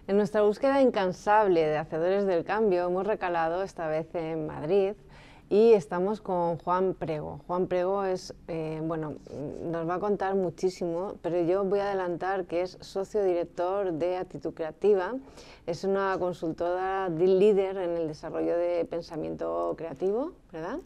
En nuestra búsqueda incansable de hacedores del cambio, hemos recalado esta vez en Madrid y estamos con Juan Prego. Juan Prego nos va a contar muchísimo, pero yo voy a adelantar que es socio director de Actitud Creativa. Es una consultora líder en el desarrollo de pensamiento creativo, ¿verdad?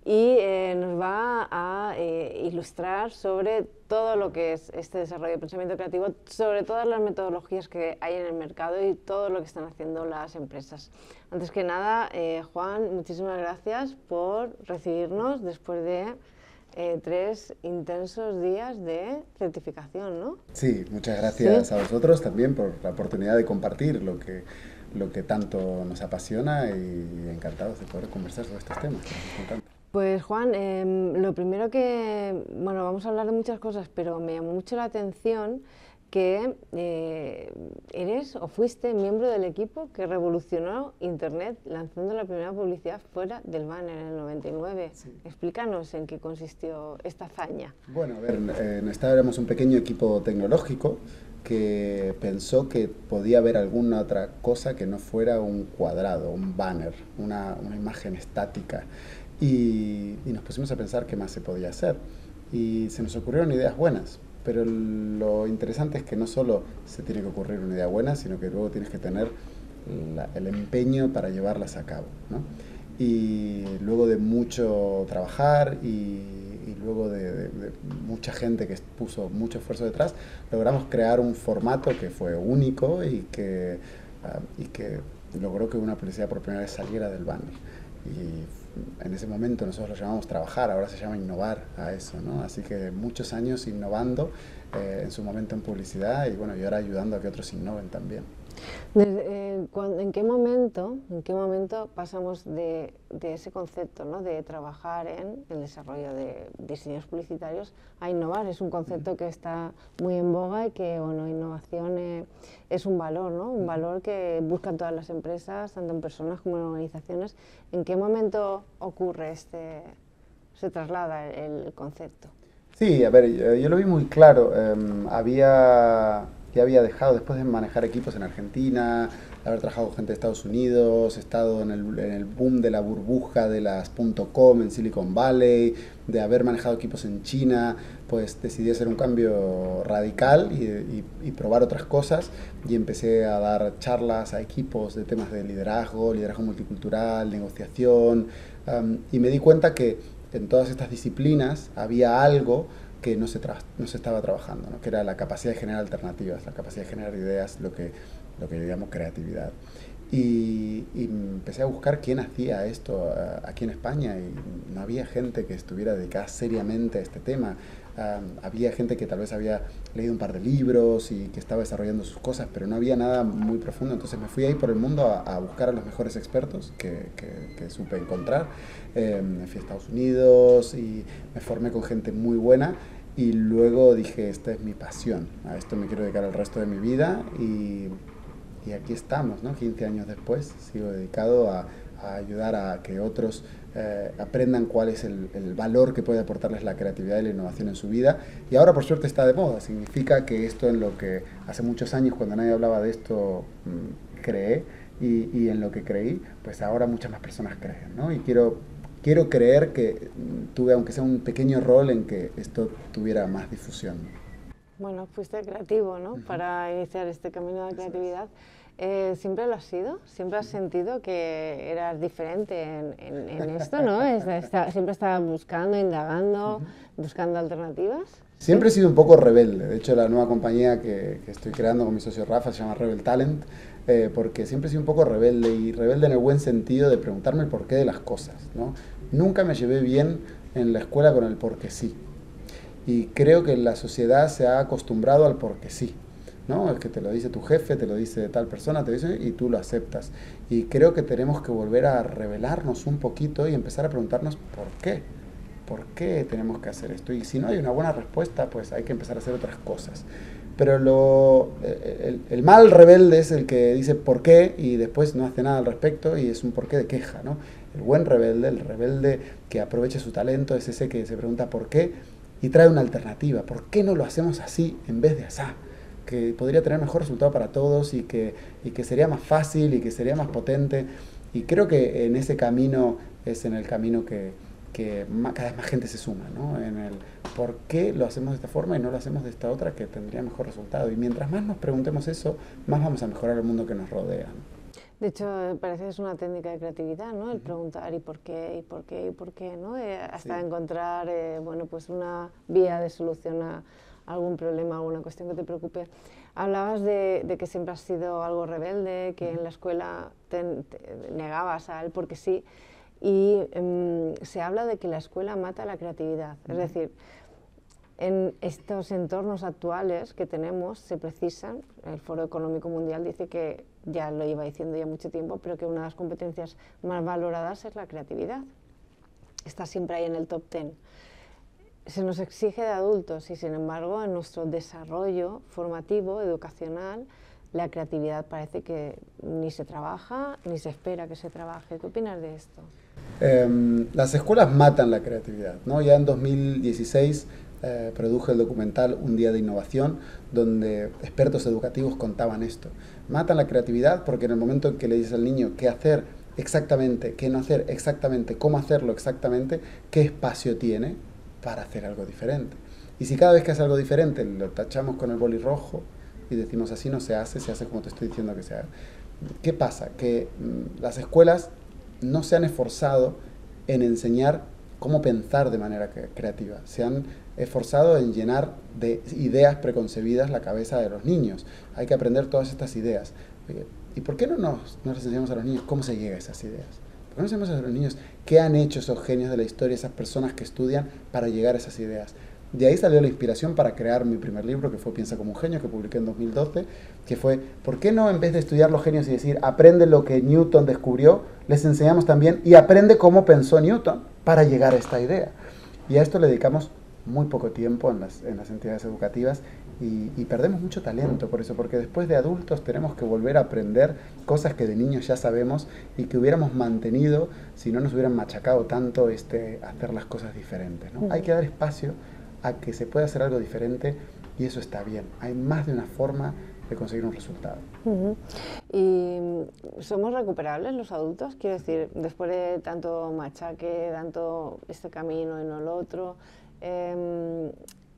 Y nos va a ilustrar sobre todo lo que es este desarrollo de pensamiento creativo, sobre todas las metodologías que hay en el mercado y todo lo que están haciendo las empresas. Antes que nada, Juan, muchísimas gracias por recibirnos después de 3 intensos días de certificación, ¿no? Sí, muchas gracias Sí. a vosotros también por la oportunidad de compartir lo que tanto nos apasiona y encantados de poder conversar sobre estos temas que nos encantan. Pues Juan, lo primero vamos a hablar de muchas cosas, pero me llamó mucho la atención que eres o fuiste miembro del equipo que revolucionó Internet lanzando la primera publicidad fuera del banner en el 99. Sí. Explícanos en qué consistió esta hazaña. Bueno, a ver, en esta éramos un pequeño equipo tecnológico que pensó que podía haber alguna otra cosa que no fuera un cuadrado, un banner, una imagen estática. Y nos pusimos a pensar qué más se podía hacer. Y se nos ocurrieron ideas buenas. Pero lo interesante es que no solo se tiene que ocurrir una idea buena, sino que luego tienes que tener el empeño para llevarlas a cabo, ¿no? Y luego de mucho trabajar y luego de mucha gente que puso mucho esfuerzo detrás, logramos crear un formato que fue único y que logró que una publicidad por primera vez saliera del banner. Y en ese momento nosotros lo llamamos trabajar, ahora se llama innovar a eso, ¿no? Así que muchos años innovando, en su momento en publicidad y bueno, y ahora ayudando a que otros innoven también. ¿En qué momento pasamos de ese concepto, ¿no?, de trabajar en el desarrollo de diseños publicitarios a innovar? Es un concepto que está muy en boga y que, bueno, innovación es un valor, ¿no? Un valor que buscan todas las empresas, tanto en personas como en organizaciones. ¿En qué momento ocurre se traslada el concepto? Sí, a ver, yo lo vi muy claro. Ya había dejado, después de manejar equipos en Argentina, de haber trabajado con gente de Estados Unidos, he estado en el boom de la burbuja de las .com en Silicon Valley, de haber manejado equipos en China, pues decidí hacer un cambio radical y probar otras cosas y empecé a dar charlas a equipos de temas de liderazgo, liderazgo multicultural, negociación, y me di cuenta que en todas estas disciplinas había algo que no se estaba trabajando, ¿no? Que era la capacidad de generar alternativas, la capacidad de generar ideas, lo que yo llamo creatividad. Y empecé a buscar quién hacía esto aquí en España y no había gente que estuviera dedicada seriamente a este tema. Había gente que tal vez había leído un par de libros y que estaba desarrollando sus cosas, pero no había nada muy profundo. Entonces me fui ahí por el mundo a buscar a los mejores expertos que supe encontrar. Me fui a Estados Unidos y me formé con gente muy buena. Y luego dije, esta es mi pasión, a esto me quiero dedicar el resto de mi vida y aquí estamos, ¿no? 15 años después, sigo dedicado a ayudar a que otros aprendan cuál es el valor que puede aportarles la creatividad y la innovación en su vida. Y ahora por suerte está de moda, significa que esto en lo que hace muchos años cuando nadie hablaba de esto creé y en lo que creí, pues ahora muchas más personas creen, ¿no? Y quiero creer que tuve, aunque sea un pequeño rol en que esto tuviera más difusión. Bueno, fuiste creativo, ¿no?, para iniciar este camino de la creatividad. ¿Siempre lo has sido? ¿Siempre has sentido que eras diferente en esto, ¿no? Siempre estabas buscando, indagando, buscando alternativas. ¿Sí? Siempre he sido un poco rebelde. De hecho, la nueva compañía que estoy creando con mi socio Rafa se llama Rebel Talent, porque siempre he sido un poco rebelde y rebelde en el buen sentido de preguntarme el porqué de las cosas, ¿no? Nunca me llevé bien en la escuela con el porque sí. Y creo que la sociedad se ha acostumbrado al porque sí, ¿no? Es que te lo dice tu jefe, te lo dice tal persona, te lo dice y tú lo aceptas. Y creo que tenemos que volver a revelarnos un poquito y empezar a preguntarnos por qué. ¿Por qué tenemos que hacer esto? Y si no hay una buena respuesta, pues hay que empezar a hacer otras cosas. Pero el mal rebelde es el que dice por qué y después no hace nada al respecto y es un porqué de queja, ¿no? El buen rebelde, el rebelde que aprovecha su talento, es ese que se pregunta por qué y trae una alternativa. ¿Por qué no lo hacemos así en vez de asá? que podría tener mejor resultado para todos y que sería más fácil y que sería más potente. Y creo que en ese camino es en el camino que cada vez más gente se suma, ¿no? En el por qué lo hacemos de esta forma y no lo hacemos de esta otra que tendría mejor resultado. Y mientras más nos preguntemos eso, más vamos a mejorar el mundo que nos rodea, ¿no? De hecho, parece que es una técnica de creatividad, ¿no? El preguntar ¿y por qué? ¿Y por qué? ¿Y por qué? ¿No? Hasta Sí. encontrar bueno, pues una vía de solución a algún problema, alguna cuestión que te preocupe. Hablabas de que siempre has sido algo rebelde, que en la escuela te negabas a él porque sí, y se habla de que la escuela mata la creatividad. Es decir, en estos entornos actuales que tenemos se precisan, el Foro Económico Mundial dice que, ya lo iba diciendo ya mucho tiempo, pero que una de las competencias más valoradas es la creatividad. Está siempre ahí en el top 10. Se nos exige de adultos y sin embargo en nuestro desarrollo formativo, educacional, la creatividad parece que ni se trabaja ni se espera que se trabaje. ¿Qué opinas de esto? Las escuelas matan la creatividad, ¿no? Ya en 2016 produje el documental Un día de innovación, donde expertos educativos contaban esto. Matan la creatividad porque en el momento en que le dices al niño qué hacer exactamente, qué no hacer exactamente, cómo hacerlo exactamente, qué espacio tiene para hacer algo diferente. Y si cada vez que hace algo diferente lo tachamos con el boli rojo y decimos así no se hace como te estoy diciendo que se haga. ¿Qué pasa? Que las escuelas no se han esforzado en enseñar cómo pensar de manera creativa. Se han esforzado en llenar de ideas preconcebidas la cabeza de los niños. Hay que aprender todas estas ideas. ¿Y por qué no les enseñamos a los niños cómo se llega a esas ideas? ¿Por qué no enseñamos a los niños qué han hecho esos genios de la historia, esas personas que estudian para llegar a esas ideas? De ahí salió la inspiración para crear mi primer libro, que fue Piensa como un genio, que publiqué en 2012, que fue, ¿por qué no en vez de estudiar los genios y decir, aprende lo que Newton descubrió, les enseñamos también y aprende cómo pensó Newton para llegar a esta idea? Y a esto le dedicamos muy poco tiempo en las entidades educativas y perdemos mucho talento por eso, porque después de adultos tenemos que volver a aprender cosas que de niños ya sabemos y que hubiéramos mantenido si no nos hubieran machacado tanto hacer las cosas diferentes, ¿no? Hay que dar espacio a que se pueda hacer algo diferente y eso está bien. Hay más de una forma de conseguir un resultado. ¿Y somos recuperables los adultos? Quiero decir, después de tanto machaque, tanto este camino y no el otro,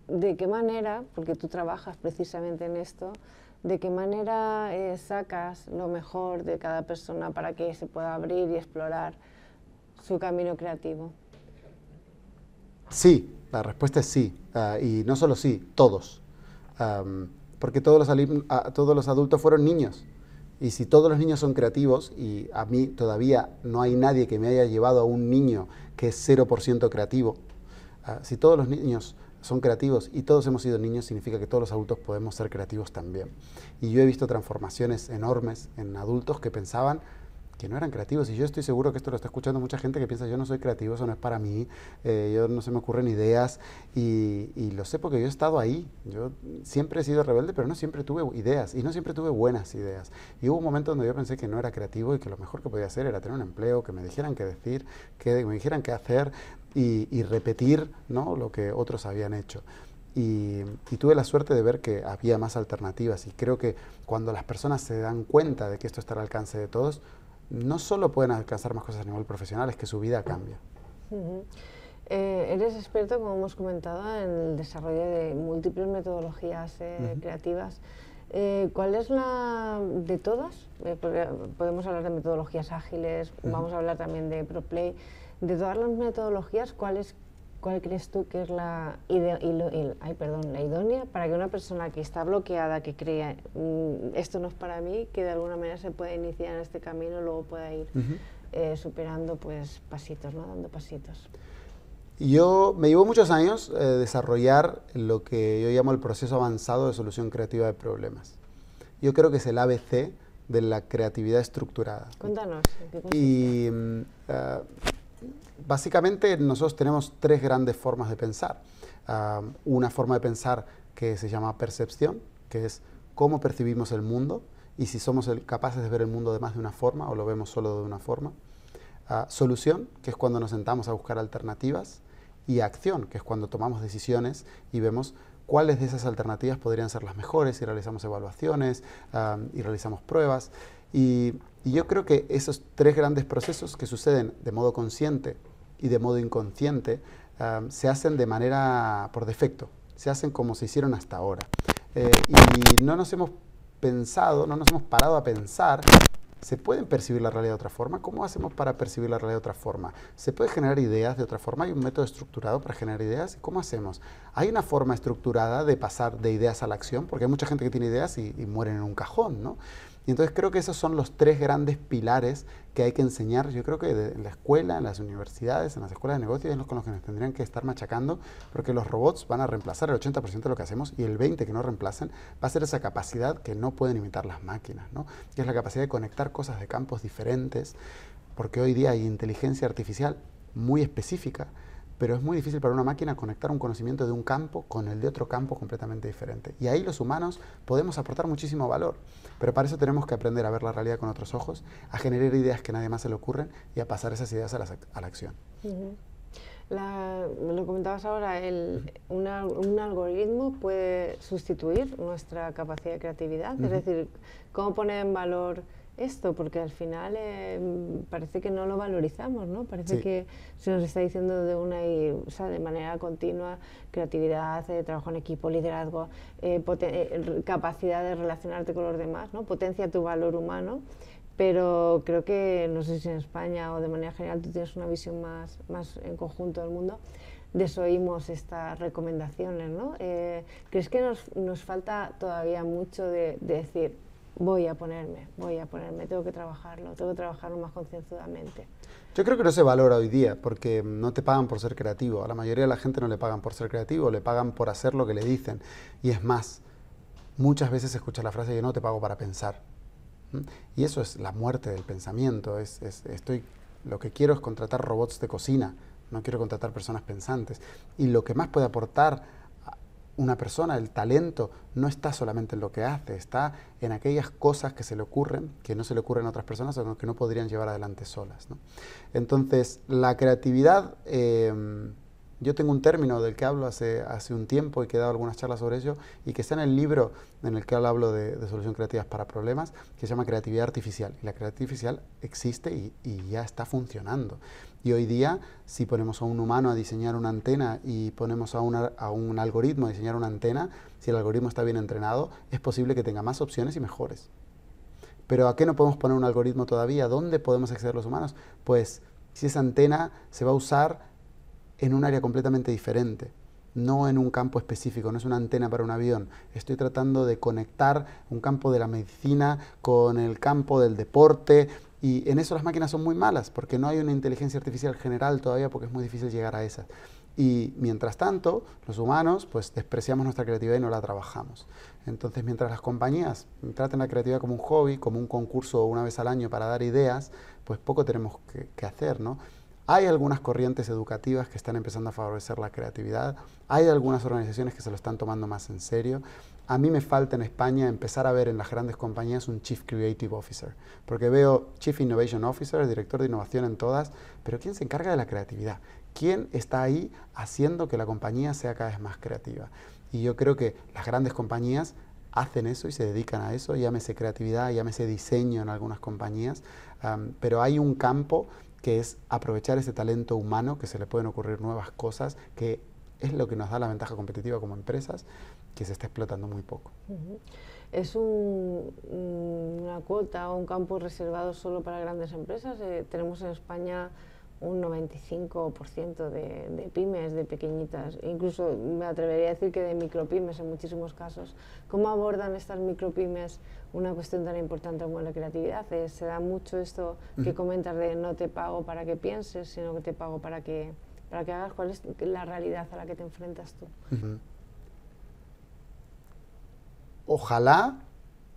¿de qué manera, porque tú trabajas precisamente en esto, de qué manera sacas lo mejor de cada persona para que se pueda abrir y explorar su camino creativo? Sí, la respuesta es sí. Y no solo sí, todos. Porque todos los adultos fueron niños. Y si todos los niños son creativos, y a mí todavía no hay nadie que me haya llevado a un niño que es 0% creativo, si todos los niños son creativos y todos hemos sido niños, significa que todos los adultos podemos ser creativos también. Y yo he visto transformaciones enormes en adultos que pensaban que no eran creativos, y yo estoy seguro que esto lo está escuchando mucha gente que piensa yo no soy creativo, eso no es para mí, yo no se me ocurren ideas, y lo sé porque yo he estado ahí. Yo siempre he sido rebelde, pero no siempre tuve ideas y no siempre tuve buenas ideas, y hubo un momento donde yo pensé que no era creativo y que lo mejor que podía hacer era tener un empleo, que me dijeran qué decir, que me dijeran qué hacer y repetir, ¿no?, lo que otros habían hecho. Y tuve la suerte de ver que había más alternativas, y creo que cuando las personas se dan cuenta de que esto está al alcance de todos, no solo pueden alcanzar más cosas a nivel profesional, es que su vida cambia. Eres experto, como hemos comentado, en el desarrollo de múltiples metodologías creativas. ¿Cuál es la de todas? Porque podemos hablar de metodologías ágiles, vamos a hablar también de ProPlay. De todas las metodologías, ¿cuál crees tú que es la idónea para que una persona que está bloqueada, que crea esto no es para mí, que de alguna manera se pueda iniciar en este camino y luego pueda ir superando pues pasitos, ¿no?, dando pasitos? Me llevó muchos años desarrollar lo que yo llamo el proceso avanzado de solución creativa de problemas. Yo creo que es el ABC de la creatividad estructurada. Cuéntanos, ¿en qué consiste? Y básicamente nosotros tenemos tres grandes formas de pensar. Una forma de pensar que se llama percepción, que es cómo percibimos el mundo y si somos capaces de ver el mundo de más de una forma o lo vemos solo de una forma. Solución, que es cuando nos sentamos a buscar alternativas. Y acción, que es cuando tomamos decisiones y vemos cuáles de esas alternativas podrían ser las mejores y realizamos evaluaciones y realizamos pruebas. Y yo creo que esos tres grandes procesos que suceden de modo consciente y de modo inconsciente se hacen de manera por defecto, se hacen como se hicieron hasta ahora. Y no nos hemos pensado, no nos hemos parado a pensar, ¿se pueden percibir la realidad de otra forma? ¿Cómo hacemos para percibir la realidad de otra forma? ¿Se puede generar ideas de otra forma? ¿Hay un método estructurado para generar ideas? ¿Cómo hacemos? ¿Hay una forma estructurada de pasar de ideas a la acción? Porque hay mucha gente que tiene ideas y mueren en un cajón, ¿no? Y entonces creo que esos son los tres grandes pilares que hay que enseñar, yo creo que en la escuela, en las universidades, en las escuelas de negocios, es con los que nos tendrían que estar machacando, porque los robots van a reemplazar el 80% de lo que hacemos y el 20% que no reemplacen va a ser esa capacidad que no pueden imitar las máquinas, ¿no? Que es la capacidad de conectar cosas de campos diferentes, porque hoy día hay inteligencia artificial muy específica, pero es muy difícil para una máquina conectar un conocimiento de un campo con el de otro campo completamente diferente. Y ahí los humanos podemos aportar muchísimo valor, pero para eso tenemos que aprender a ver la realidad con otros ojos, a generar ideas que a nadie más se le ocurren y a pasar esas ideas a la acción. Lo comentabas ahora, un algoritmo puede sustituir nuestra capacidad de creatividad, es decir, ¿cómo poner en valor esto? Porque al final parece que no lo valorizamos, ¿no? Parece que se nos está diciendo de manera continua creatividad, trabajo en equipo, liderazgo, capacidad de relacionarte con los demás, ¿no? Potencia tu valor humano. Pero creo que, no sé si en España o de manera general tú tienes una visión más en conjunto del mundo, desoímos estas recomendaciones, ¿no? ¿Crees que nos falta todavía mucho de decir, voy a ponerme, tengo que trabajarlo más concienzudamente? Yo creo que no se valora hoy día, porque no te pagan por ser creativo. A la mayoría de la gente no le pagan por ser creativo, le pagan por hacer lo que le dicen. Y es más, muchas veces se escucha la frase, yo no te pago para pensar. Y eso es la muerte del pensamiento. Lo que quiero es contratar robots de cocina, no quiero contratar personas pensantes. Y lo que más puede aportar una persona, el talento, no está solamente en lo que hace, está en aquellas cosas que se le ocurren, que no se le ocurren a otras personas o que no podrían llevar adelante solas, ¿no? Entonces, la creatividad, yo tengo un término del que hablo hace un tiempo y que he dado algunas charlas sobre ello y que está en el libro en el que hablo de soluciones creativas para problemas, que se llama creatividad artificial. Y la creatividad artificial existe y ya está funcionando. Y hoy día, si ponemos a un humano a diseñar una antena y ponemos a un algoritmo a diseñar una antena, si el algoritmo está bien entrenado, es posible que tenga más opciones y mejores. Pero ¿a qué no podemos poner un algoritmo todavía? ¿Dónde podemos acceder los humanos? Pues si esa antena se va a usar en un área completamente diferente, no en un campo específico, no es una antena para un avión. Estoy tratando de conectar un campo de la medicina con el campo del deporte y en eso las máquinas son muy malas porque no hay una inteligencia artificial general todavía porque es muy difícil llegar a esas. Y mientras tanto, los humanos pues despreciamos nuestra creatividad y no la trabajamos. Entonces, mientras las compañías traten la creatividad como un hobby, como un concurso una vez al año para dar ideas, pues poco tenemos que hacer, ¿no? Hay algunas corrientes educativas que están empezando a favorecer la creatividad, hay algunas organizaciones que se lo están tomando más en serio. A mí me falta en España empezar a ver en las grandes compañías un Chief Creative Officer, porque veo Chief Innovation Officer, director de innovación en todas, pero ¿quién se encarga de la creatividad? ¿Quién está ahí haciendo que la compañía sea cada vez más creativa? Y yo creo que las grandes compañías hacen eso y se dedican a eso, llámese creatividad, llámese diseño en algunas compañías, pero hay un campo que es aprovechar ese talento humano, que se le pueden ocurrir nuevas cosas, que es lo que nos da la ventaja competitiva como empresas, que se está explotando muy poco. ¿Es una cuota o un campo reservado solo para grandes empresas? Tenemos en España un 95% de pymes, de pequeñitas, incluso me atrevería a decir que de micropymes en muchísimos casos. ¿Cómo abordan estas micropymes una cuestión tan importante como la creatividad? ¿Se da mucho esto que comentas de no te pago para que pienses, sino que te pago para que hagas? ¿Cuál es la realidad a la que te enfrentas tú? Ojalá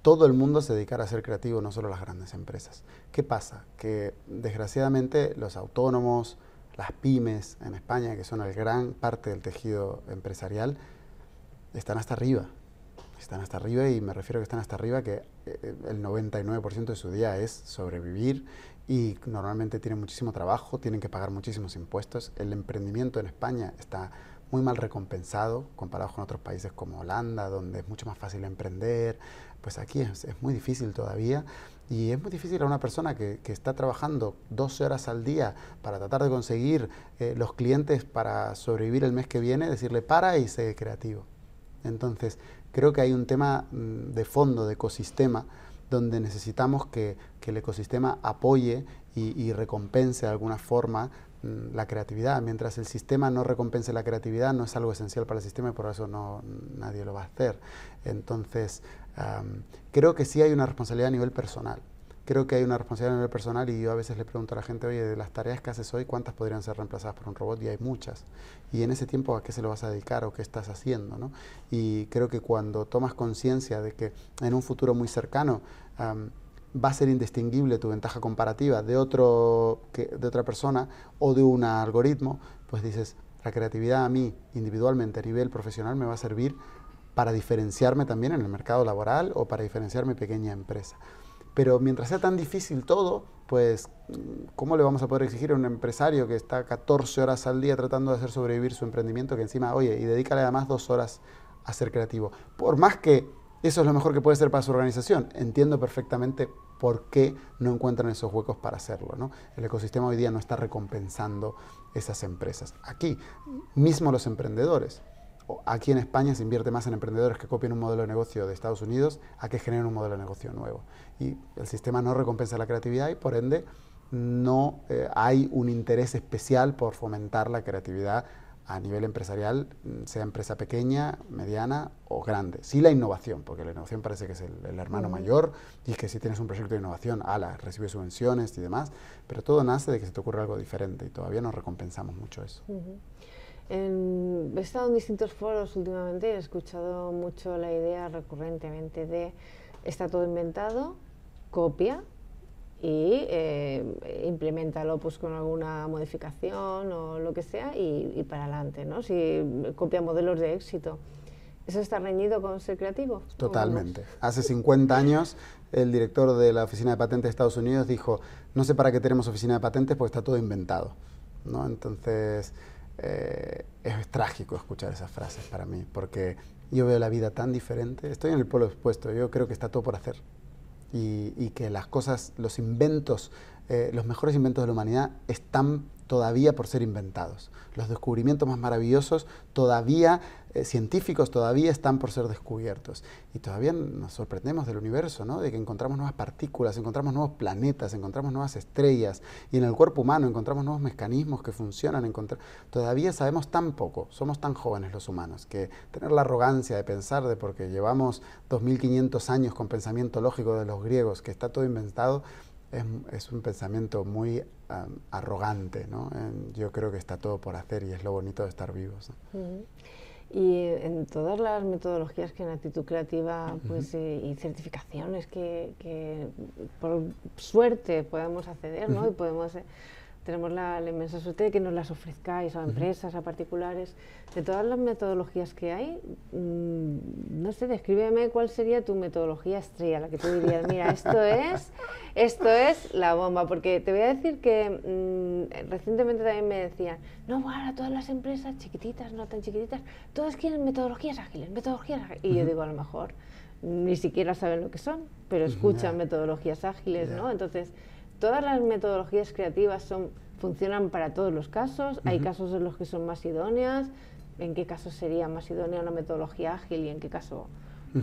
todo el mundo se dedicara a ser creativo, no solo las grandes empresas. ¿Qué pasa? Que desgraciadamente los autónomos, las pymes en España, que son la gran parte del tejido empresarial, están hasta arriba. Están hasta arriba y me refiero a que están hasta arriba que el 99% de su día es sobrevivir y normalmente tienen muchísimo trabajo, tienen que pagar muchísimos impuestos. El emprendimiento en España está muy mal recompensado comparado con otros países como Holanda, donde es mucho más fácil emprender. Pues aquí es muy difícil todavía, y es muy difícil a una persona que está trabajando 12 horas al día para tratar de conseguir los clientes para sobrevivir el mes que viene, decirle para y sé creativo. Entonces, creo que hay un tema de fondo, de ecosistema, donde necesitamos que el ecosistema apoye y recompense de alguna forma la creatividad. Mientras el sistema no recompense la creatividad, no es algo esencial para el sistema y por eso nadie lo va a hacer. Entonces, creo que sí hay una responsabilidad a nivel personal. Creo que hay una responsabilidad a nivel personal, y yo a veces le pregunto a la gente, oye, de las tareas que haces hoy, ¿cuántas podrían ser reemplazadas por un robot? Y hay muchas. Y en ese tiempo, ¿a qué se lo vas a dedicar o qué estás haciendo, ¿no? Y creo que cuando tomas conciencia de que en un futuro muy cercano va a ser indistinguible tu ventaja comparativa de otra persona o de un algoritmo, pues dices, la creatividad a mí, individualmente, a nivel profesional, me va a servir para diferenciarme también en el mercado laboral o para diferenciar mi pequeña empresa. Pero mientras sea tan difícil todo, pues, ¿cómo le vamos a poder exigir a un empresario que está 14 horas al día tratando de hacer sobrevivir su emprendimiento, que encima, oye, y dedícale además 2 horas a ser creativo? Por más que eso es lo mejor que puede ser para su organización, entiendo perfectamente por qué no encuentran esos huecos para hacerlo, ¿no? El ecosistema hoy día no está recompensando esas empresas. Aquí, mismo los emprendedores. Aquí en España se invierte más en emprendedores que copien un modelo de negocio de Estados Unidos a que generen un modelo de negocio nuevo. Y el sistema no recompensa la creatividad y por ende no hay un interés especial por fomentar la creatividad a nivel empresarial, sea empresa pequeña, mediana o grande. Sí la innovación, porque la innovación parece que es el hermano mayor, y que si tienes un proyecto de innovación, recibe subvenciones y demás, pero todo nace de que se te ocurre algo diferente y todavía no recompensamos mucho eso. He estado en distintos foros últimamente y he escuchado mucho la idea recurrentemente de está todo inventado, copia y implementalo pues con alguna modificación o lo que sea y para adelante, ¿no? Si copia modelos de éxito. ¿Eso está reñido con ser creativo? Totalmente. Hace 50 años el director de la Oficina de Patentes de Estados Unidos dijo, no sé para qué tenemos oficina de patentes porque está todo inventado, ¿no? Entonces es trágico escuchar esas frases para mí, porque yo veo la vida tan diferente. Estoy en el polo expuesto, yo creo que está todo por hacer. Y que las cosas, los inventos, los mejores inventos de la humanidad están todavía por ser inventados. Los descubrimientos más maravillosos todavía, científicos todavía están por ser descubiertos. Y todavía nos sorprendemos del universo, ¿no? De que encontramos nuevas partículas, encontramos nuevos planetas, encontramos nuevas estrellas, y en el cuerpo humano encontramos nuevos mecanismos que funcionan. Todavía sabemos tan poco, somos tan jóvenes los humanos, que tener la arrogancia de pensar de porque llevamos 2500 años con pensamiento lógico de los griegos, que está todo inventado, es un pensamiento muy arrogante, ¿no? Yo creo que está todo por hacer y es lo bonito de estar vivos, ¿no? Y en todas las metodologías que en actitud creativa pues, y certificaciones que por suerte podemos acceder, ¿no? Y podemos tenemos la inmensa suerte de que nos las ofrezcáis a empresas, a particulares. De todas las metodologías que hay, no sé, descríbeme cuál sería tu metodología estrella, la que tú dirías, mira, esto es la bomba, porque te voy a decir que recientemente también me decían, no, ahora todas las empresas chiquititas, no tan chiquititas, todas quieren metodologías ágiles, y yo digo, a lo mejor ni siquiera saben lo que son, pero escuchan metodologías ágiles, ¿no? Entonces, todas las metodologías creativas funcionan para todos los casos. Hay casos en los que son más idóneas. ¿En qué caso sería más idónea una metodología ágil y en qué caso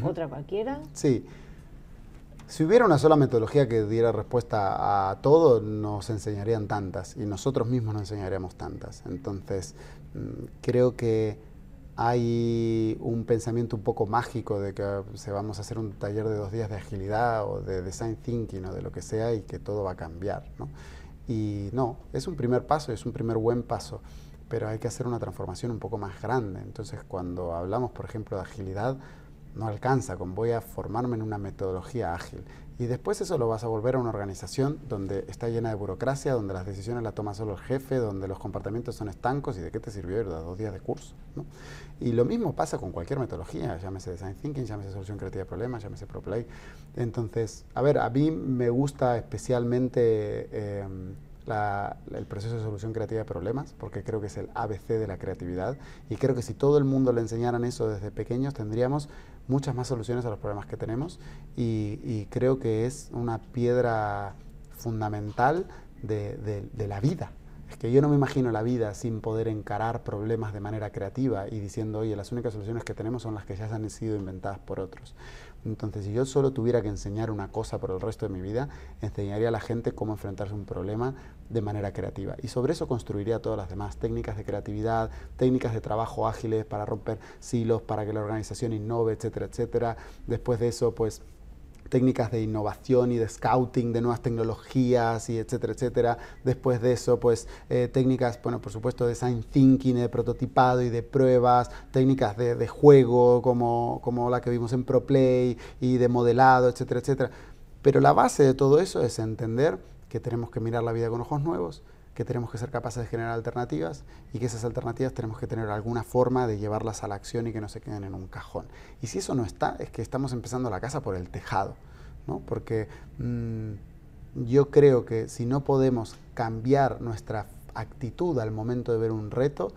otra cualquiera? Sí. Si hubiera una sola metodología que diera respuesta a todo, nos enseñarían tantas y nosotros mismos nos enseñaríamos tantas. Entonces, creo que hay un pensamiento un poco mágico de que vamos a hacer un taller de 2 días de agilidad o de design thinking o de lo que sea y que todo va a cambiar, ¿no? Y no, es un primer paso, es un primer buen paso, pero hay que hacer una transformación un poco más grande. Entonces, cuando hablamos, por ejemplo, de agilidad, no alcanza con voy a formarme en una metodología ágil. Y después eso lo vas a volver a una organización donde está llena de burocracia, donde las decisiones las toma solo el jefe, donde los comportamientos son estancos y de qué te sirvió ir a 2 días de curso, ¿no? Y lo mismo pasa con cualquier metodología, llámese Design Thinking, llámese Solución Creativa de Problemas, llámese ProPlay. Entonces, a ver, a mí me gusta especialmente el proceso de solución creativa de problemas, porque creo que es el ABC de la creatividad, y creo que si todo el mundo le enseñaran eso desde pequeños, tendríamos muchas más soluciones a los problemas que tenemos, y creo que es una piedra fundamental de la vida. Es que yo no me imagino la vida sin poder encarar problemas de manera creativa y diciendo, oye, las únicas soluciones que tenemos son las que ya han sido inventadas por otros. Entonces, si yo solo tuviera que enseñar una cosa por el resto de mi vida, enseñaría a la gente cómo enfrentarse a un problema de manera creativa. Y sobre eso construiría todas las demás técnicas de creatividad, técnicas de trabajo ágiles para romper silos, para que la organización innove, etcétera, etcétera. Después de eso, pues, técnicas de innovación y de scouting de nuevas tecnologías y etcétera, etcétera. Después de eso, pues técnicas, bueno, por supuesto, de design thinking, de prototipado y de pruebas, técnicas de juego como la que vimos en ProPlay y de modelado, etcétera, etcétera. Pero la base de todo eso es entender que tenemos que mirar la vida con ojos nuevos, que tenemos que ser capaces de generar alternativas y que esas alternativas tenemos que tener alguna forma de llevarlas a la acción y que no se queden en un cajón. Y si eso no está, es que estamos empezando la casa por el tejado, ¿no? Porque yo creo que si no podemos cambiar nuestra actitud al momento de ver un reto,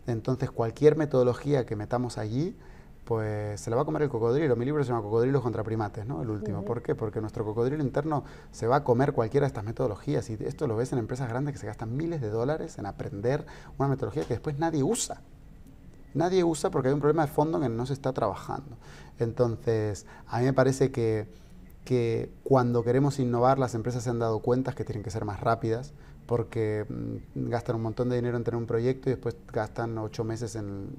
entonces cualquier metodología que metamos allí, pues se la va a comer el cocodrilo. Mi libro se llama Cocodrilos contra primates, ¿no? El último. ¿Por qué? Porque nuestro cocodrilo interno se va a comer cualquiera de estas metodologías. Y esto lo ves en empresas grandes que se gastan miles de dólares en aprender una metodología que después nadie usa. Nadie usa porque hay un problema de fondo en que no se está trabajando. Entonces, a mí me parece que cuando queremos innovar, las empresas se han dado cuenta que tienen que ser más rápidas, porque gastan un montón de dinero en tener un proyecto y después gastan 8 meses en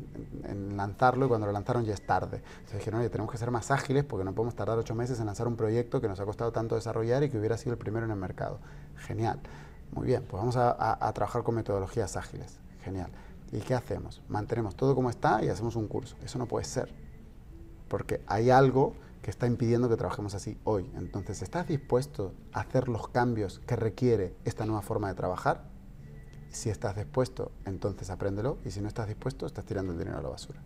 lanzarlo, y cuando lo lanzaron ya es tarde. Entonces dijeron, oye, tenemos que ser más ágiles porque no podemos tardar 8 meses en lanzar un proyecto que nos ha costado tanto desarrollar y que hubiera sido el primero en el mercado. Genial. Muy bien, pues vamos a trabajar con metodologías ágiles. Genial. ¿Y qué hacemos? Mantenemos todo como está y hacemos un curso. Eso no puede ser, porque hay algo que está impidiendo que trabajemos así hoy. Entonces, ¿estás dispuesto a hacer los cambios que requiere esta nueva forma de trabajar? Si estás dispuesto, entonces apréndelo, y si no estás dispuesto, estás tirando el dinero a la basura.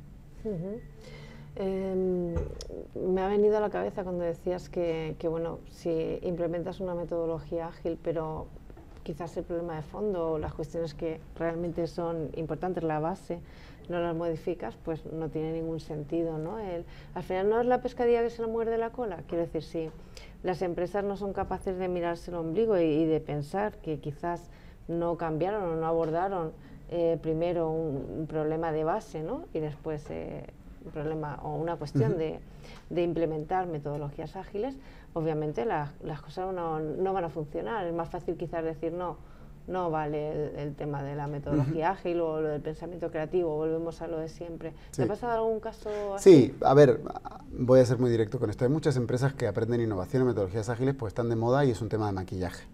Me ha venido a la cabeza cuando decías que bueno, si implementas una metodología ágil, pero quizás el problema de fondo o las cuestiones que realmente son importantes, la base, no las modificas, pues no tiene ningún sentido, ¿no? Al final no es la pescadilla que se le muerde la cola. Quiero decir, si las empresas no son capaces de mirarse el ombligo y de pensar que quizás no cambiaron o no abordaron primero un problema de base, ¿no? Y después un problema o una cuestión de implementar metodologías ágiles, obviamente las cosas no van a funcionar. Es más fácil quizás decir no vale el tema de la metodología ágil o lo del pensamiento creativo, volvemos a lo de siempre. Sí. ¿Te ha pasado algún caso así? Sí, a ver, voy a ser muy directo con esto. Hay muchas empresas que aprenden innovación en metodologías ágiles porque están de moda y es un tema de maquillaje,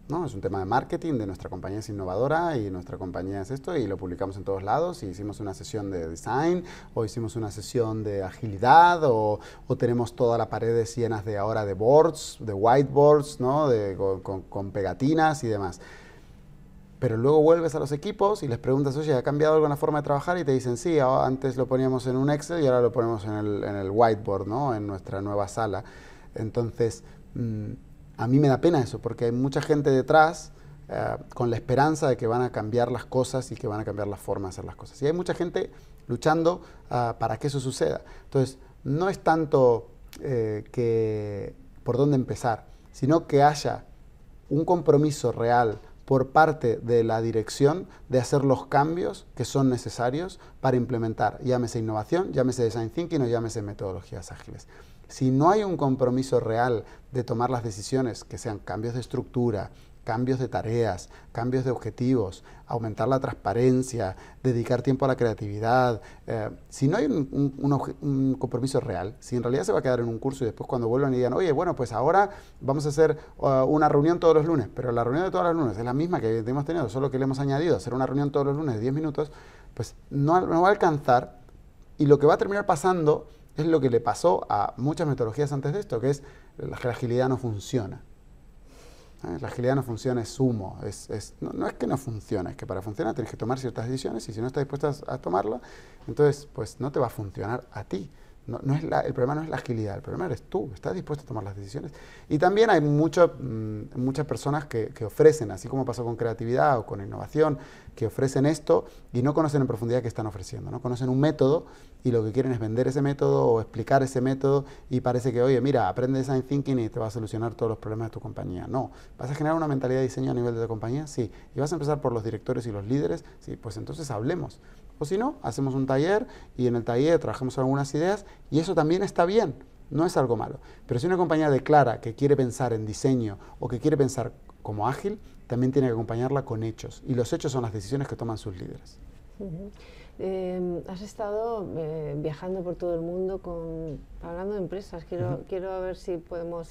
¿no? Es un tema de marketing, de nuestra compañía es innovadora y nuestra compañía es esto, y lo publicamos en todos lados, y hicimos una sesión de design, o hicimos una sesión de agilidad, o tenemos toda la pared llenas de ahora de boards, de whiteboards, ¿no? Con pegatinas y demás. Pero luego vuelves a los equipos y les preguntas, oye, ¿ha cambiado algo en la forma de trabajar? Y te dicen, sí, antes lo poníamos en un Excel y ahora lo ponemos en el whiteboard, ¿no? En nuestra nueva sala. Entonces, a mí me da pena eso, porque hay mucha gente detrás con la esperanza de que van a cambiar las cosas y que van a cambiar la forma de hacer las cosas. Y hay mucha gente luchando para que eso suceda. Entonces, no es tanto que por dónde empezar, sino que haya un compromiso real por parte de la dirección de hacer los cambios que son necesarios para implementar, llámese innovación, llámese design thinking o llámese metodologías ágiles. Si no hay un compromiso real de tomar las decisiones, que sean cambios de estructura, cambios de tareas, cambios de objetivos, aumentar la transparencia, dedicar tiempo a la creatividad, si no hay un compromiso real, si en realidad se va a quedar en un curso y después cuando vuelvan y digan, oye, bueno, pues ahora vamos a hacer una reunión todos los lunes, pero la reunión de todos los lunes es la misma que hemos tenido, solo que le hemos añadido hacer una reunión todos los lunes de 10 minutos, pues no va a alcanzar, y lo que va a terminar pasando es lo que le pasó a muchas metodologías antes de esto, que es que la agilidad no funciona. La agilidad no funciona, es humo. No es que no funciona, es que para funcionar tienes que tomar ciertas decisiones y si no estás dispuesto a tomarla, entonces pues no te va a funcionar a ti. El problema no es la agilidad, el problema eres tú, estás dispuesto a tomar las decisiones. Y también hay muchas personas que ofrecen, así como pasó con creatividad o con innovación, que ofrecen esto y no conocen en profundidad qué están ofreciendo, ¿no? Conocen un método y lo que quieren es vender ese método o explicar ese método y parece que, oye, mira, aprende Design Thinking y te va a solucionar todos los problemas de tu compañía. No, ¿vas a generar una mentalidad de diseño a nivel de tu compañía? Sí. ¿Y vas a empezar por los directores y los líderes? Sí, pues entonces hablemos. O si no, hacemos un taller y en el taller trabajamos algunas ideas y eso también está bien, no es algo malo. Pero si una compañía declara que quiere pensar en diseño o que quiere pensar como ágil, también tiene que acompañarla con hechos. Y los hechos son las decisiones que toman sus líderes. Has estado viajando por todo el mundo hablando de empresas. Quiero ver si podemos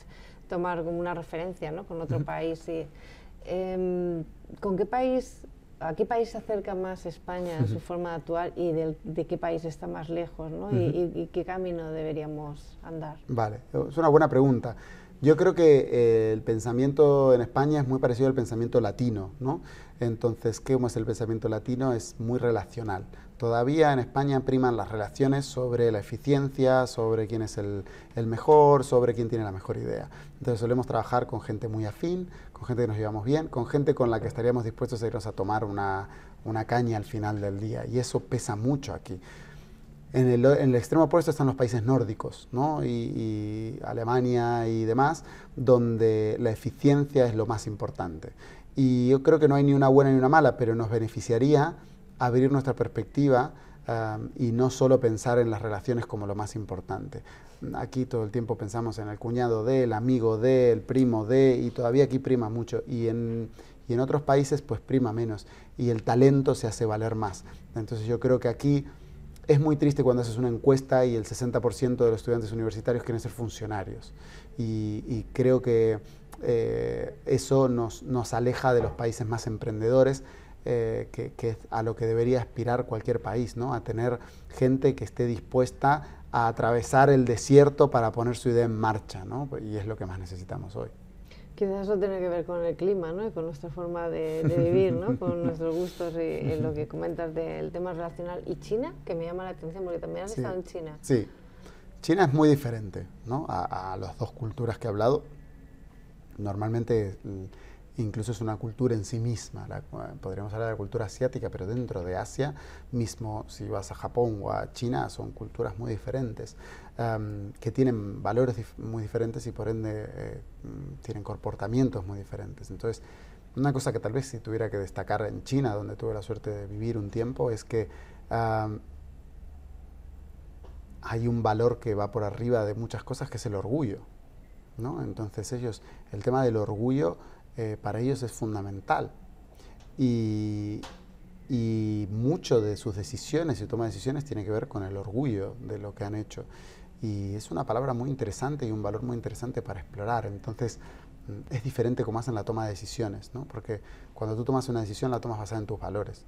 tomar como una referencia, ¿no? Con otro país. ¿Con qué país... ¿A qué país se acerca más España en su forma de actuar y de qué país está más lejos, ¿no? ¿Y qué camino deberíamos andar? Vale, es una buena pregunta. Yo creo que el pensamiento en España es muy parecido al pensamiento latino, ¿no? Entonces, ¿cómo es el pensamiento latino? Es muy relacional. Todavía en España priman las relaciones sobre la eficiencia, sobre quién es el mejor, sobre quién tiene la mejor idea. Entonces solemos trabajar con gente muy afín, con gente que nos llevamos bien, con gente con la que estaríamos dispuestos a irnos a tomar una caña al final del día. Y eso pesa mucho aquí. En el extremo opuesto están los países nórdicos, ¿no? y Alemania y demás, donde la eficiencia es lo más importante. Y yo creo que no hay ni una buena ni una mala, pero nos beneficiaría abrir nuestra perspectiva y no solo pensar en las relaciones como lo más importante. Aquí todo el tiempo pensamos en el cuñado de, el amigo de, el primo de, y todavía aquí prima mucho. Y en otros países pues prima menos y el talento se hace valer más. Entonces yo creo que aquí es muy triste cuando haces una encuesta y el 60% de los estudiantes universitarios quieren ser funcionarios. Y creo que eso nos aleja de los países más emprendedores, que es a lo que debería aspirar cualquier país, ¿no? A tener gente que esté dispuesta a atravesar el desierto para poner su idea en marcha, ¿no? Y es lo que más necesitamos hoy. Quizás eso tiene que ver con el clima, ¿no? Y con nuestra forma de vivir, ¿no? Con nuestros gustos y lo que comentas del tema relacional. ¿Y China? Que me llama la atención porque también has estado en China. Sí, China es muy diferente, ¿no? A las dos culturas que he hablado. Normalmente incluso es una cultura en sí misma. Podríamos hablar de la cultura asiática, pero dentro de Asia mismo, si vas a Japón o a China, son culturas muy diferentes, que tienen valores muy diferentes y por ende tienen comportamientos muy diferentes. Entonces, una cosa que tal vez si tuviera que destacar en China, donde tuve la suerte de vivir un tiempo, es que hay un valor que va por arriba de muchas cosas, que es el orgullo, ¿no? Entonces el tema del orgullo para ellos es fundamental y mucho de sus decisiones y toma de decisiones tiene que ver con el orgullo de lo que han hecho y es una palabra muy interesante y un valor muy interesante para explorar. Entonces es diferente como hacen la toma de decisiones, ¿no? Porque cuando tú tomas una decisión la tomas basada en tus valores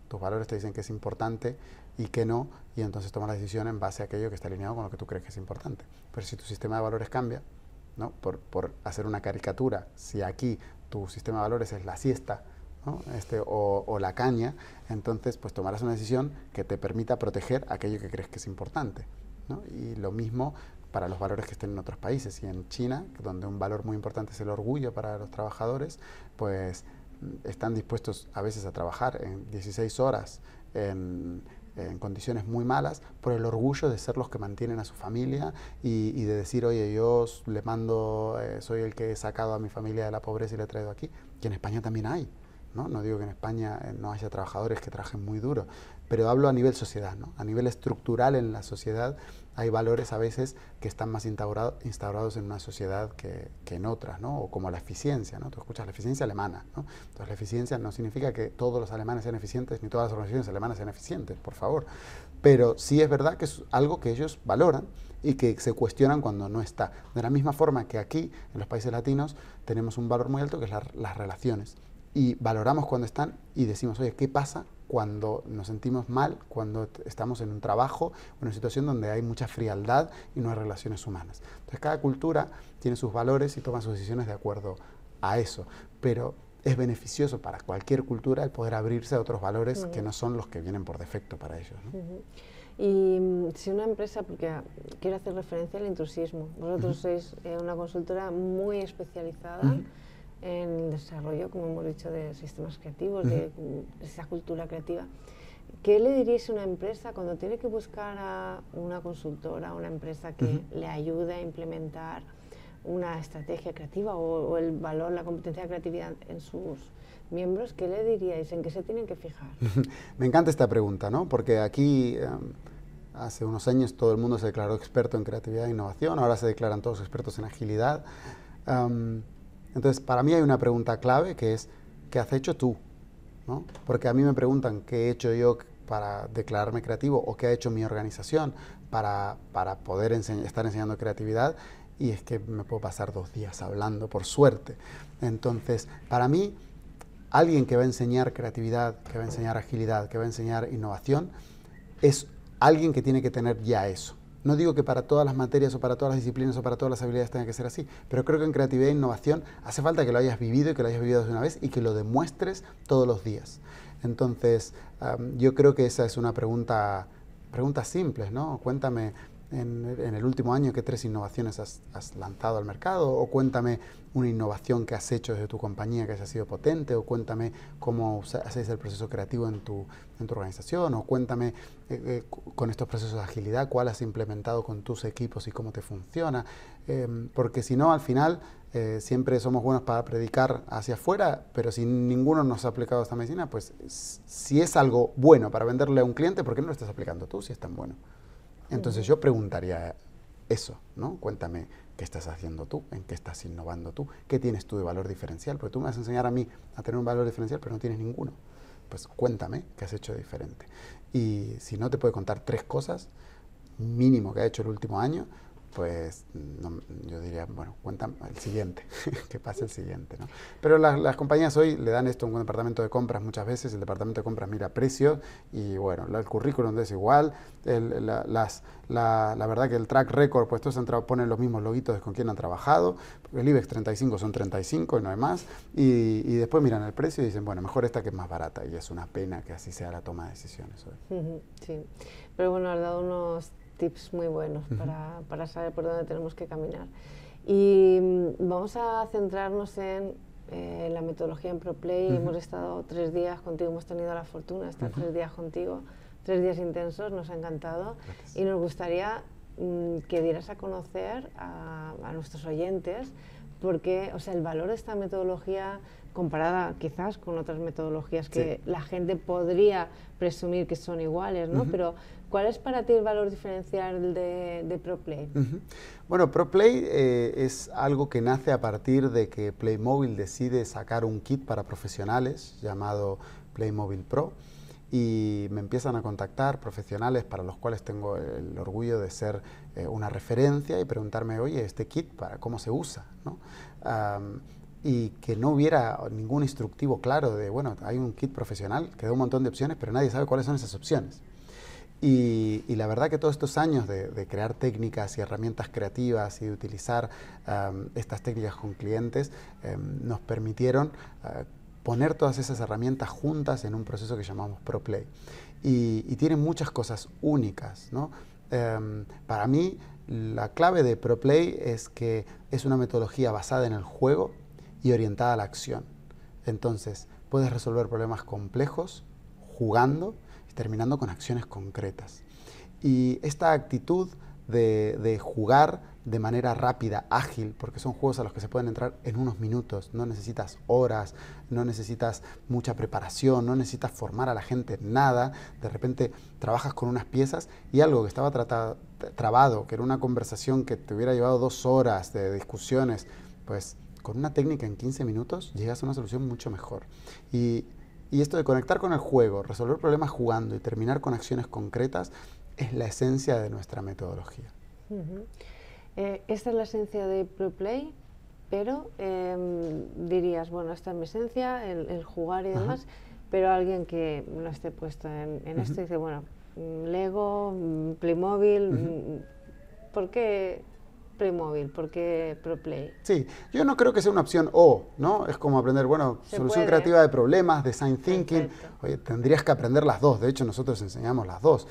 te dicen que es importante y que no, y entonces tomas la decisión en base a aquello que está alineado con lo que tú crees que es importante. Pero si tu sistema de valores cambia, ¿no? Por hacer una caricatura, si aquí tu sistema de valores es la siesta, ¿no? o la caña, entonces pues tomarás una decisión que te permita proteger aquello que crees que es importante, ¿no? Y lo mismo para los valores que estén en otros países. Y en China, donde un valor muy importante es el orgullo para los trabajadores, pues están dispuestos a veces a trabajar en 16 horas en condiciones muy malas por el orgullo de ser los que mantienen a su familia y de decir, oye, yo le mando, soy el que he sacado a mi familia de la pobreza y le he traído aquí, que en España también hay, ¿no? No digo que en España no haya trabajadores que trabajen muy duro, pero hablo a nivel sociedad, ¿no? A nivel estructural en la sociedad hay valores a veces que están más instaurados en una sociedad que en otras, ¿no? O como la eficiencia, ¿no? Tú escuchas la eficiencia alemana, ¿no? Entonces la eficiencia no significa que todos los alemanes sean eficientes ni todas las organizaciones alemanas sean eficientes, por favor. Pero sí es verdad que es algo que ellos valoran y que se cuestionan cuando no está. De la misma forma que aquí, en los países latinos, tenemos un valor muy alto que es las relaciones. Y valoramos cuando están y decimos, oye, ¿qué pasa cuando nos sentimos mal, cuando estamos en un trabajo o en una situación donde hay mucha frialdad y no hay relaciones humanas? Entonces cada cultura tiene sus valores y toma sus decisiones de acuerdo a eso, pero es beneficioso para cualquier cultura el poder abrirse a otros valores que no son los que vienen por defecto para ellos, ¿no? Y si una empresa, porque quiero hacer referencia al intrusismo, vosotros sois una consultora muy especializada en el desarrollo, como hemos dicho, de sistemas creativos, de esa cultura creativa. ¿Qué le diríais a una empresa cuando tiene que buscar a una consultora, a una empresa que le ayude a implementar una estrategia creativa o el valor, la competencia de creatividad en sus miembros? ¿Qué le diríais? ¿En qué se tienen que fijar? Me encanta esta pregunta, ¿no? Porque aquí hace unos años todo el mundo se declaró experto en creatividad e innovación, ahora se declaran todos expertos en agilidad. Entonces, para mí hay una pregunta clave que es, ¿qué has hecho tú? ¿No? Porque a mí me preguntan qué he hecho yo para declararme creativo o qué ha hecho mi organización para poder estar enseñando creatividad, y es que me puedo pasar 2 días hablando, por suerte. Entonces, para mí, alguien que va a enseñar creatividad, que va a enseñar agilidad, que va a enseñar innovación, es alguien que tiene que tener ya eso. No digo que para todas las materias o para todas las disciplinas o para todas las habilidades tenga que ser así, pero creo que en creatividad e innovación hace falta que lo hayas vivido y que lo hayas vivido de una vez y que lo demuestres todos los días. Entonces, yo creo que esa es una preguntas simples, ¿no? Cuéntame en el último año qué 3 innovaciones has lanzado al mercado, o cuéntame una innovación que has hecho desde tu compañía que haya sido potente, o cuéntame cómo haces el proceso creativo en tu organización, o cuéntame con estos procesos de agilidad cuál has implementado con tus equipos y cómo te funciona, porque si no, al final siempre somos buenos para predicar hacia afuera, pero si ninguno nos ha aplicado esta medicina, pues si es algo bueno para venderle a un cliente, ¿por qué no lo estás aplicando tú si es tan bueno? Entonces yo preguntaría eso, ¿no? Cuéntame qué estás haciendo tú, en qué estás innovando tú, qué tienes tú de valor diferencial, porque tú me vas a enseñar a mí a tener un valor diferencial, pero no tienes ninguno. Pues cuéntame qué has hecho de diferente. Y si no te puede contar 3 cosas mínimo que ha hecho el último año, pues no, yo diría, bueno, cuéntame el siguiente, que pase el siguiente, ¿no? Pero las compañías hoy le dan esto a un departamento de compras muchas veces, el departamento de compras mira precios y bueno, el currículum es igual, la verdad que el track record, pues todos ponen los mismos loguitos de con quién han trabajado, porque el IBEX 35 son 35 y no hay más, y después miran el precio y dicen, bueno, mejor esta que es más barata, y es una pena que así sea la toma de decisiones hoy. Sí, pero bueno, has dado unos tips muy buenos para saber por dónde tenemos que caminar. Y vamos a centrarnos en la metodología en ProPlay. Hemos estado 3 días contigo, hemos tenido la fortuna de estar 3 días contigo, 3 días intensos, nos ha encantado. Gracias. Y nos gustaría que dieras a conocer a nuestros oyentes porque, o sea, el valor de esta metodología comparada quizás con otras metodologías que la gente podría presumir que son iguales, ¿no? Pero ¿cuál es para ti el valor diferencial de ProPlay? Bueno, ProPlay es algo que nace a partir de que Playmobil decide sacar un kit para profesionales llamado Playmobil Pro, y me empiezan a contactar profesionales para los cuales tengo el orgullo de ser una referencia y preguntarme, oye, este kit, ¿cómo se usa? ¿No? Y que no hubiera ningún instructivo claro de, bueno, hay un kit profesional que da un montón de opciones, pero nadie sabe cuáles son esas opciones. Y la verdad que todos estos años de crear técnicas y herramientas creativas y de utilizar estas técnicas con clientes nos permitieron poner todas esas herramientas juntas en un proceso que llamamos ProPlay. Y tiene muchas cosas únicas, ¿no? Para mí, la clave de ProPlay es que es una metodología basada en el juego y orientada a la acción. Entonces, puedes resolver problemas complejos jugando y terminando con acciones concretas. Y esta actitud de jugar de manera rápida, ágil, porque son juegos a los que se pueden entrar en unos minutos, no necesitas horas, no necesitas mucha preparación, no necesitas formar a la gente nada, de repente trabajas con unas piezas y algo que estaba trabado, que era una conversación que te hubiera llevado 2 horas de discusiones, pues con una técnica en 15 minutos llegas a una solución mucho mejor. Y esto de conectar con el juego, resolver problemas jugando y terminar con acciones concretas es la esencia de nuestra metodología. Esta es la esencia de ProPlay, pero dirías, bueno, esta es mi esencia, el jugar y demás, pero alguien que no esté puesto en esto dice, bueno, Lego, Playmobil, ¿por qué Playmobil? ¿Por qué ProPlay? Sí, yo no creo que sea una opción o, ¿no? Es como aprender, bueno, solución creativa de problemas, design thinking. Perfecto. Oye, tendrías que aprender las dos. De hecho, nosotros enseñamos las dos.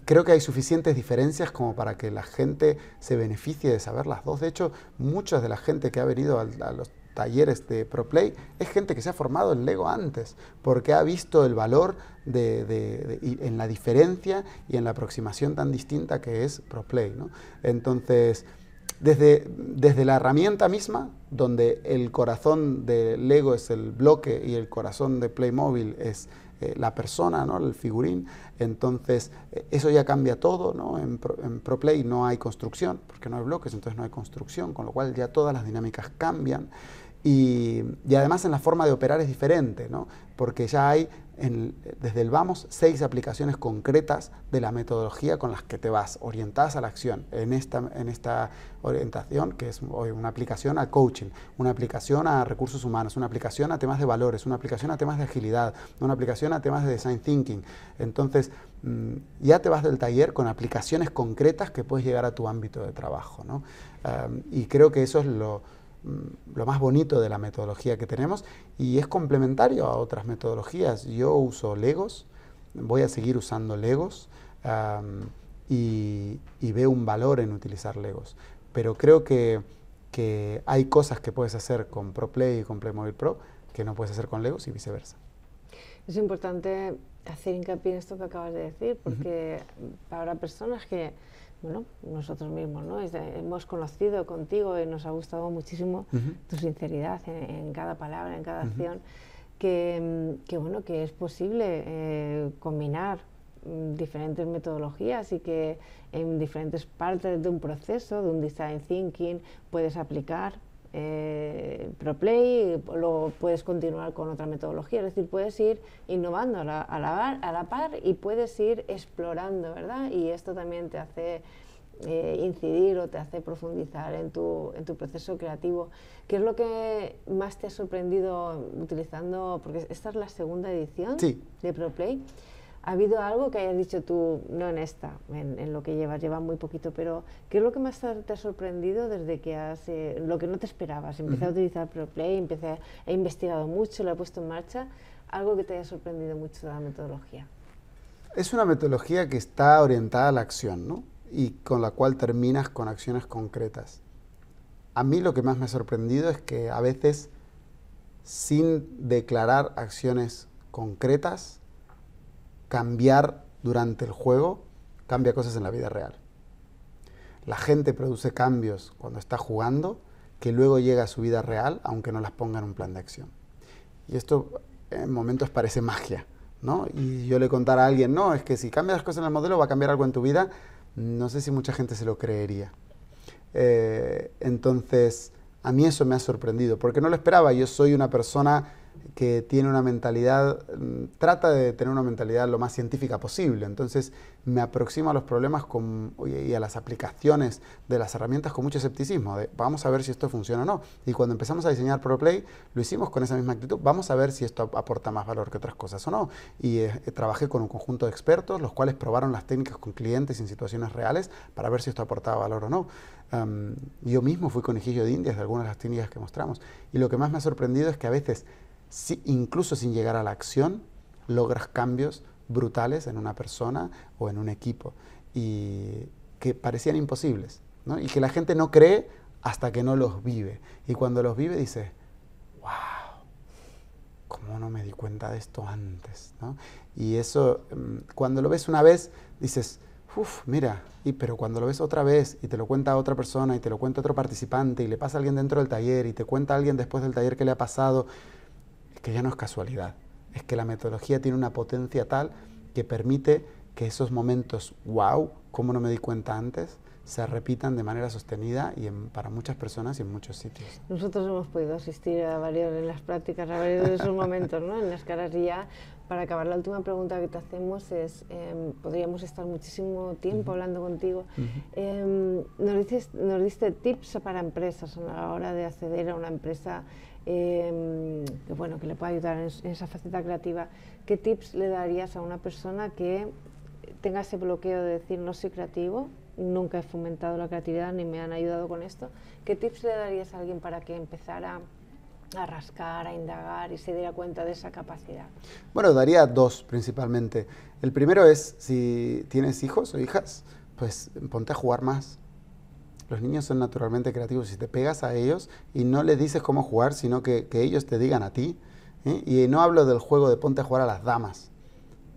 Creo que hay suficientes diferencias como para que la gente se beneficie de saber las dos. De hecho, mucha de la gente que ha venido a los talleres de ProPlay es gente que se ha formado en Lego antes, porque ha visto el valor en la diferencia y en la aproximación tan distinta que es ProPlay, ¿no? Entonces, desde la herramienta misma, donde el corazón de Lego es el bloque y el corazón de Playmobil es la persona, ¿no? El figurín, entonces eso ya cambia todo, ¿no? En ProPlay no hay construcción, porque no hay bloques, entonces no hay construcción, con lo cual ya todas las dinámicas cambian. Y además en la forma de operar es diferente, ¿no? Porque ya hay desde el vamos 6 aplicaciones concretas de la metodología con las que te vas, orientadas a la acción. En esta orientación, que es una aplicación a coaching, una aplicación a recursos humanos, una aplicación a temas de valores, una aplicación a temas de agilidad, una aplicación a temas de design thinking. Entonces, ya te vas del taller con aplicaciones concretas que puedes llegar a tu ámbito de trabajo, ¿no? Y creo que eso es lo más bonito de la metodología que tenemos y es complementario a otras metodologías. Yo uso Legos, voy a seguir usando Legos y veo un valor en utilizar Legos, pero creo que hay cosas que puedes hacer con ProPlay y con Playmobil Pro que no puedes hacer con Legos y viceversa. Es importante hacer hincapié en esto que acabas de decir, porque para personas que, bueno, nosotros mismos, ¿no? Hemos conocido contigo y nos ha gustado muchísimo tu sinceridad en cada palabra, en cada acción, que bueno, que es posible combinar diferentes metodologías y que en diferentes partes de un proceso, de un design thinking, puedes aplicar ProPlay, lo puedes continuar con otra metodología, es decir, puedes ir innovando a la par y puedes ir explorando, ¿verdad? Y esto también te hace incidir o te hace profundizar en tu proceso creativo. ¿Qué es lo que más te ha sorprendido utilizando, porque esta es la segunda edición de ProPlay? ¿Ha habido algo que hayas dicho tú, no en esta, en lo que lleva muy poquito, pero qué es lo que más te ha sorprendido desde que lo que no te esperabas? Empecé a utilizar ProPlay, he investigado mucho, lo he puesto en marcha, algo que te haya sorprendido mucho de la metodología. Es una metodología que está orientada a la acción, ¿no? Y con la cual terminas con acciones concretas. A mí lo que más me ha sorprendido es que a veces, sin declarar acciones concretas, cambiar durante el juego cambia cosas en la vida real. La gente produce cambios cuando está jugando que luego llega a su vida real, aunque no las ponga en un plan de acción. Y esto en momentos parece magia, ¿no? Y yo le contara a alguien, no, es que si cambias las cosas en el modelo va a cambiar algo en tu vida, no sé si mucha gente se lo creería. Entonces, a mí eso me ha sorprendido, porque no lo esperaba. Yo soy una persona que tiene una mentalidad, trata de tener una mentalidad lo más científica posible. Entonces me aproximo a los problemas y a las aplicaciones de las herramientas con mucho escepticismo. Vamos a ver si esto funciona o no. Y cuando empezamos a diseñar ProPlay, lo hicimos con esa misma actitud. Vamos a ver si esto aporta más valor que otras cosas o no. Y trabajé con un conjunto de expertos, los cuales probaron las técnicas con clientes en situaciones reales para ver si esto aportaba valor o no. Yo mismo fui conejillo de indias de algunas de las técnicas que mostramos. Y lo que más me ha sorprendido es que a veces, incluso sin llegar a la acción, logras cambios brutales en una persona o en un equipo y que parecían imposibles, ¿no? Y que la gente no cree hasta que no los vive. Y cuando los vive dice, wow, ¿cómo no me di cuenta de esto antes, ¿no? Y eso, cuando lo ves una vez, dices, uff, mira, pero cuando lo ves otra vez y te lo cuenta otra persona y te lo cuenta otro participante y le pasa a alguien dentro del taller y te cuenta a alguien después del taller que le ha pasado, que ya no es casualidad, es que la metodología tiene una potencia tal que permite que esos momentos, wow, ¿cómo no me di cuenta antes?, se repitan de manera sostenida y para muchas personas y en muchos sitios. Nosotros hemos podido asistir a varios en las prácticas, a varios de esos momentos, ¿no? En las caras. Y ya, para acabar, la última pregunta que te hacemos es, podríamos estar muchísimo tiempo hablando contigo. Nos diste tips para empresas a la hora de acceder a una empresa que le pueda ayudar en esa faceta creativa. ¿Qué tips le darías a una persona que tenga ese bloqueo de decir no soy creativo nunca he fomentado la creatividad ni me han ayudado con esto. ¿Qué tips le darías a alguien para que empezara a rascar, a indagar y se diera cuenta de esa capacidad? Bueno, daría dos principalmente. El primero es, si tienes hijos o hijas, pues ponte a jugar más. Los niños son naturalmente creativos. Si te pegas a ellos y no les dices cómo jugar, sino que ellos te digan a ti. Y no hablo del juego de ponte a jugar a las damas.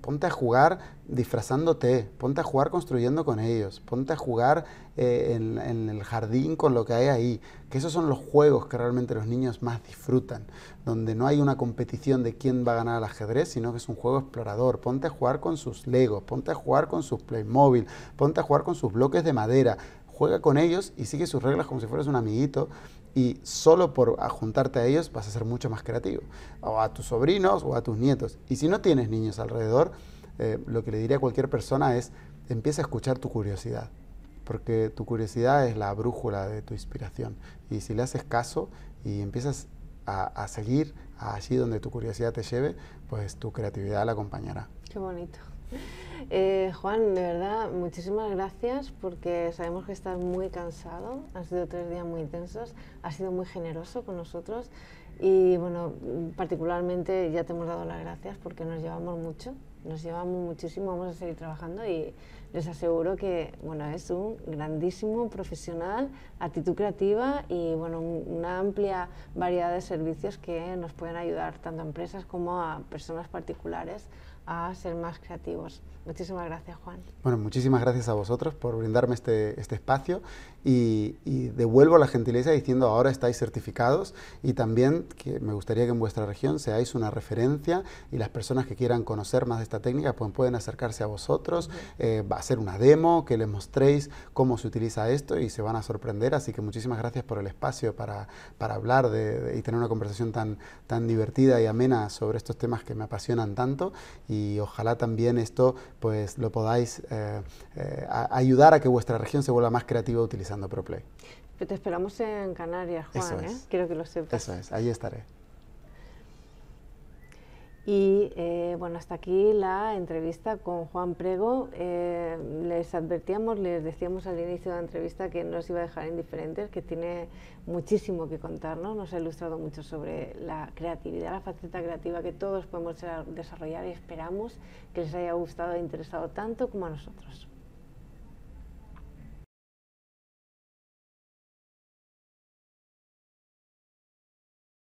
Ponte a jugar disfrazándote, ponte a jugar construyendo con ellos, ponte a jugar en el jardín con lo que hay ahí, que esos son los juegos que realmente los niños más disfrutan, donde no hay una competición de quién va a ganar al ajedrez, sino que es un juego explorador. Ponte a jugar con sus Legos, ponte a jugar con sus Playmobil, ponte a jugar con sus bloques de madera, juega con ellos y sigue sus reglas como si fueras un amiguito. Y solo por juntarte a ellos vas a ser mucho más creativo. O a tus sobrinos o a tus nietos. Y si no tienes niños alrededor, lo que le diría a cualquier persona es, empieza a escuchar tu curiosidad. Porque tu curiosidad es la brújula de tu inspiración. Y si le haces caso y empiezas a seguir allí donde tu curiosidad te lleve, pues tu creatividad la acompañará. Qué bonito. Juan, de verdad, muchísimas gracias porque sabemos que estás muy cansado, han sido 3 días muy intensos, has sido muy generoso con nosotros y bueno, particularmente ya te hemos dado las gracias porque nos llevamos mucho, nos llevamos muchísimo, vamos a seguir trabajando y les aseguro que bueno, es un grandísimo profesional, actitud creativa y bueno, una amplia variedad de servicios que nos pueden ayudar tanto a empresas como a personas particulares a ser más creativos. Muchísimas gracias, Juan. Bueno, muchísimas gracias a vosotros por brindarme este espacio y devuelvo la gentileza diciendo ahora estáis certificados y también que me gustaría que en vuestra región seáis una referencia y las personas que quieran conocer más de esta técnica pues pueden acercarse a vosotros, va a ser una demo, que les mostréis cómo se utiliza esto y se van a sorprender, así que muchísimas gracias por el espacio para hablar y tener una conversación tan divertida y amena sobre estos temas que me apasionan tanto y ojalá también esto pues lo podáis ayudar a que vuestra región se vuelva más creativa utilizando ProPlay. Te esperamos en Canarias, Juan, Eso es. Quiero que lo sepas. Eso es, ahí estaré. Y bueno, hasta aquí la entrevista con Juan Prego. Les advertíamos, les decíamos al inicio de la entrevista que no os iba a dejar indiferentes, que tiene muchísimo que contarnos, nos ha ilustrado mucho sobre la creatividad, la faceta creativa que todos podemos desarrollar y esperamos que les haya gustado e interesado tanto como a nosotros.